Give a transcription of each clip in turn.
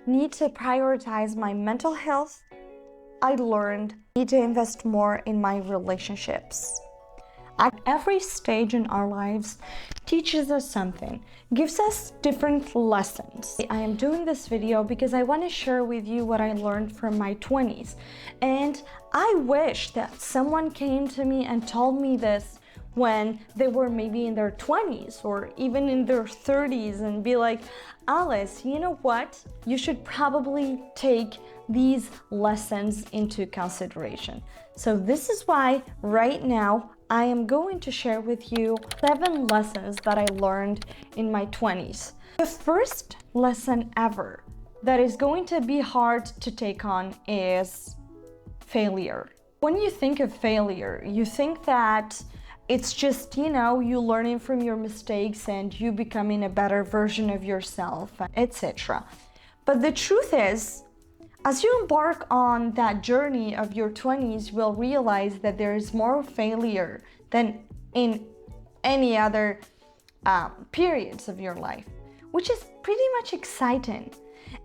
need to prioritize my mental health. I learned I need to invest more in my relationships. At every stage in our lives teaches us something, gives us different lessons. I am doing this video because I want to share with you what I learned from my 20s. And I wish that someone came to me and told me this when they were maybe in their 20s or even in their 30s and be like, Alice, you know what? You should probably take these lessons into consideration. So this is why right now I am going to share with you 7 lessons that I learned in my 20s. The first lesson ever that is going to be hard to take on is failure. When you think of failure, you think that it's just, you learning from your mistakes and you becoming a better version of yourself, etc. But the truth is, as you embark on that journey of your 20s, you will realize that there is more failure than in any other periods of your life, which is pretty much exciting.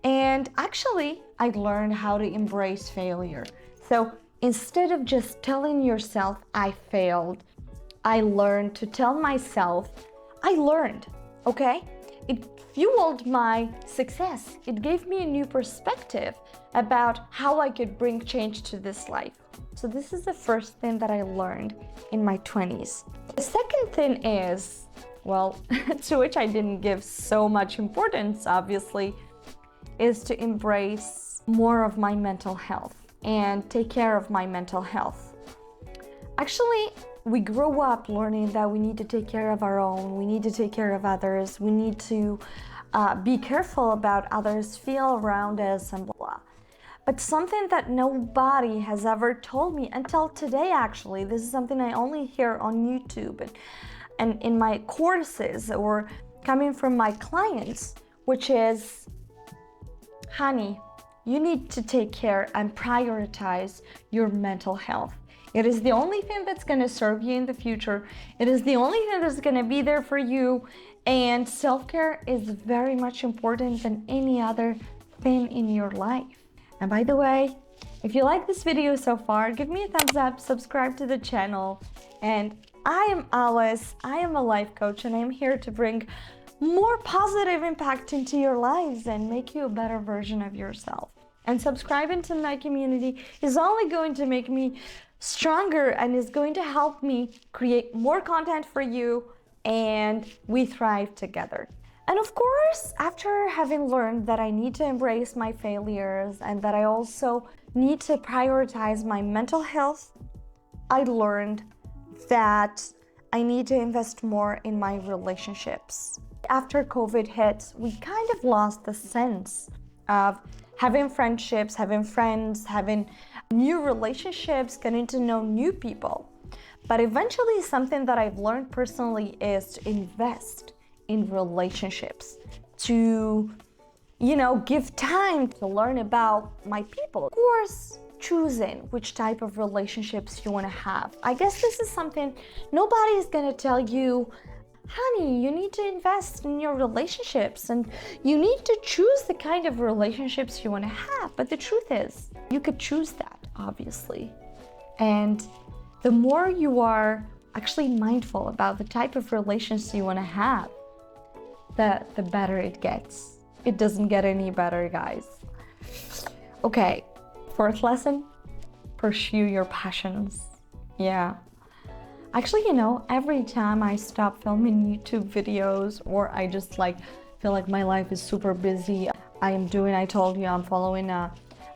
And actually, I learned how to embrace failure. So instead of just telling yourself, I failed, I learned to tell myself, I learned, okay? It fueled my success. It gave me a new perspective about how I could bring change to this life. So this is the first thing that I learned in my 20s. The second thing is, to which I didn't give so much importance, obviously, is to embrace more of my mental health and take care of my mental health. Actually, we grow up learning that we need to take care of our own, we need to take care of others, we need to be careful about others feel around us and blah. But something that nobody has ever told me until today, actually, this is something I only hear on YouTube and in my courses or coming from my clients, which is, honey, you need to take care and prioritize your mental health. It is the only thing that's going to serve you in the future. It is the only thing that's going to be there for you. And self-care is very much important than any other thing in your life. And by the way, if you like this video so far, give me a thumbs up, subscribe to the channel. And I am Alice, I am a life coach, and I'm here to bring more positive impact into your lives and make you a better version of yourself. And subscribing to my community is only going to make me stronger and is going to help me create more content for you, and we thrive together. And of course, after having learned that I need to embrace my failures and that I also need to prioritize my mental health, I learned that I need to invest more in my relationships. After COVID hit, we kind of lost the sense of having friendships, having friends, having new relationships, getting to know new people. But eventually, something that I've learned personally is to invest in relationships, to, give time to learn about my people. Of course, choosing which type of relationships you want to have. I guess this is something nobody is going to tell you, honey, you need to invest in your relationships and you need to choose the kind of relationships you want to have. But the truth is, you could choose that, obviously. And the more you are actually mindful about the type of relations you want to have, the better it gets. It doesn't get any better, guys. Okay, fourth lesson, pursue your passions. Yeah. Actually, every time I stop filming YouTube videos or I just feel like my life is super busy, I told you I'm following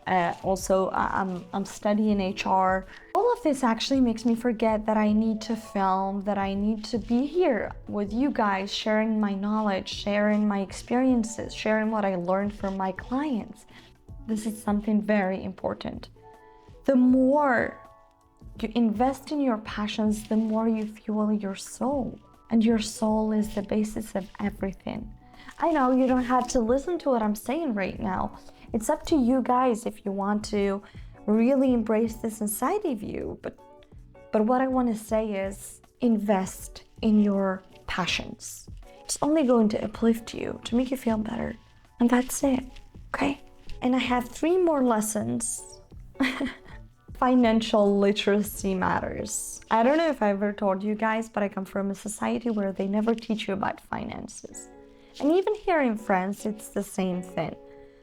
I'm studying HR. All of this actually makes me forget that I need to film, that I need to be here with you guys, sharing my knowledge, sharing my experiences, sharing what I learned from my clients. This is something very important. The more you invest in your passions, the more you fuel your soul. And your soul is the basis of everything. I know you don't have to listen to what I'm saying right now. It's up to you guys if you want to really embrace this inside of you. But what I want to say is invest in your passions. It's only going to uplift you, to make you feel better. And that's it, okay? And I have 3 more lessons. Financial literacy matters. I don't know if I ever told you guys, but I come from a society where they never teach you about finances. And even here in France, it's the same thing.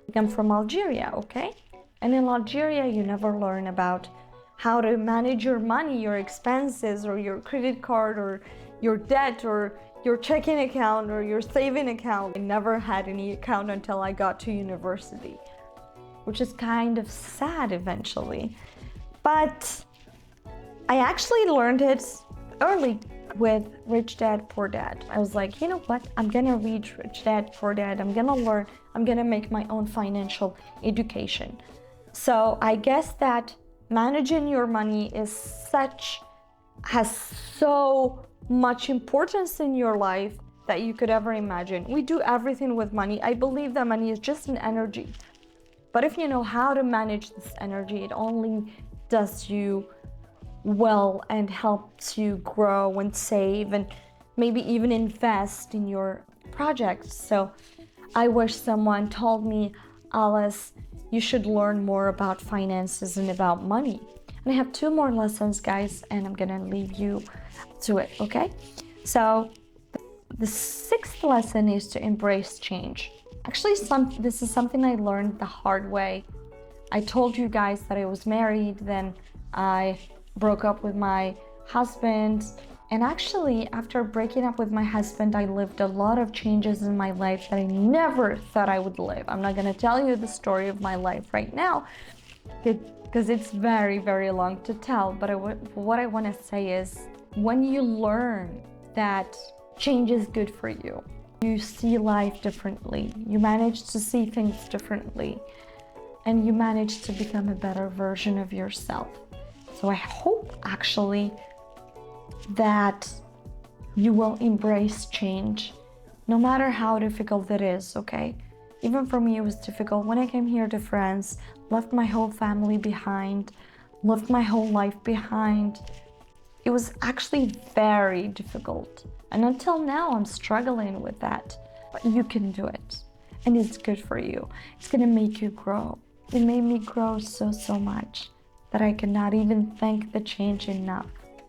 I come from Algeria, okay? And in Algeria, you never learn about how to manage your money, your expenses, or your credit card, or your debt, or your checking account, or your saving account. I never had any account until I got to university, which is kind of sad eventually. But I actually learned it early with Rich Dad, Poor Dad. I was like, you know what? I'm gonna read Rich Dad, Poor Dad. I'm gonna learn. I'm gonna make my own financial education. So I guess that managing your money has so much importance in your life that you could ever imagine. We do everything with money. I believe that money is just an energy. But if you know how to manage this energy, it only does you well and helps you grow and save and maybe even invest in your projects. So I wish someone told me, Alice, you should learn more about finances and about money. And I have 2 more lessons, guys, and I'm gonna leave you to it, okay? So the 6th lesson is to embrace change. Actually, this is something I learned the hard way. I told you guys that I was married, then I broke up with my husband. And actually, after breaking up with my husband, I lived a lot of changes in my life that I never thought I would live. I'm not gonna tell you the story of my life right now, because it's very, very long to tell. But what I wanna say is, when you learn that change is good for you, you see life differently, you manage to see things differently, and you manage to become a better version of yourself. So I hope actually that you will embrace change, no matter how difficult it is, okay? Even for me, it was difficult. When I came here to France, left my whole family behind, left my whole life behind, it was actually very difficult. And until now, I'm struggling with that. But you can do it. And it's good for you. It's gonna make you grow. It made me grow so much that I cannot even thank the change enough.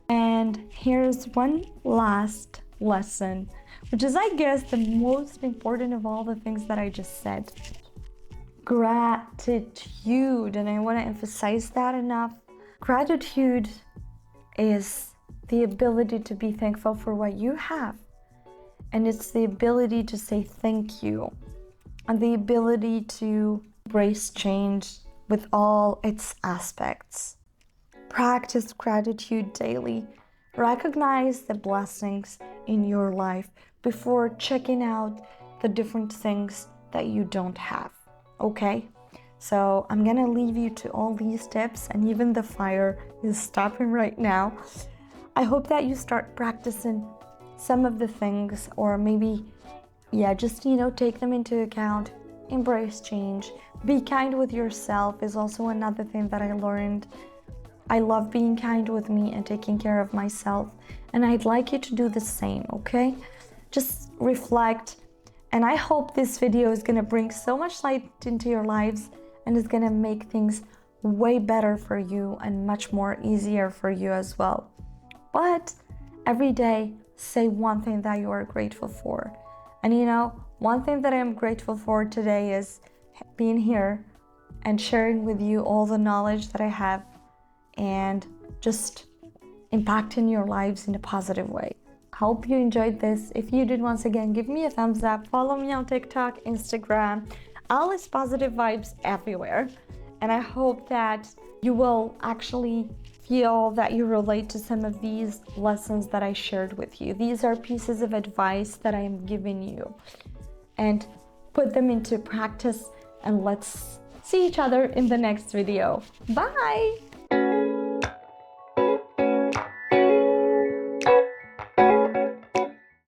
And here's one last lesson, which is, I guess, the most important of all the things that I just said. Gratitude. And I want to emphasize that enough. Gratitude is the ability to be thankful for what you have. And it's the ability to say thank you. And the ability to embrace change with all its aspects. Practice gratitude daily. Recognize the blessings in your life before checking out the different things that you don't have, okay? So I'm gonna leave you to all these tips, and even the fire is stopping right now. I hope that you start practicing some of the things, or maybe, just, take them into account. Embrace change. Be kind with yourself is also another thing that I learned. I love being kind with me and taking care of myself, and I'd like you to do the same, okay? Just reflect, and I hope this video is gonna bring so much light into your lives and is gonna make things way better for you and much more easier for you as well. But every day, say one thing that you are grateful for. And one thing that I'm grateful for today is being here and sharing with you all the knowledge that I have and just impacting your lives in a positive way. Hope you enjoyed this. If you did, once again, give me a thumbs up. Follow me on TikTok, Instagram, Alice Positive Vibes everywhere. And I hope that you will actually feel that you relate to some of these lessons that I shared with you. These are pieces of advice that I am giving you. And put them into practice, and let's see each other in the next video. Bye!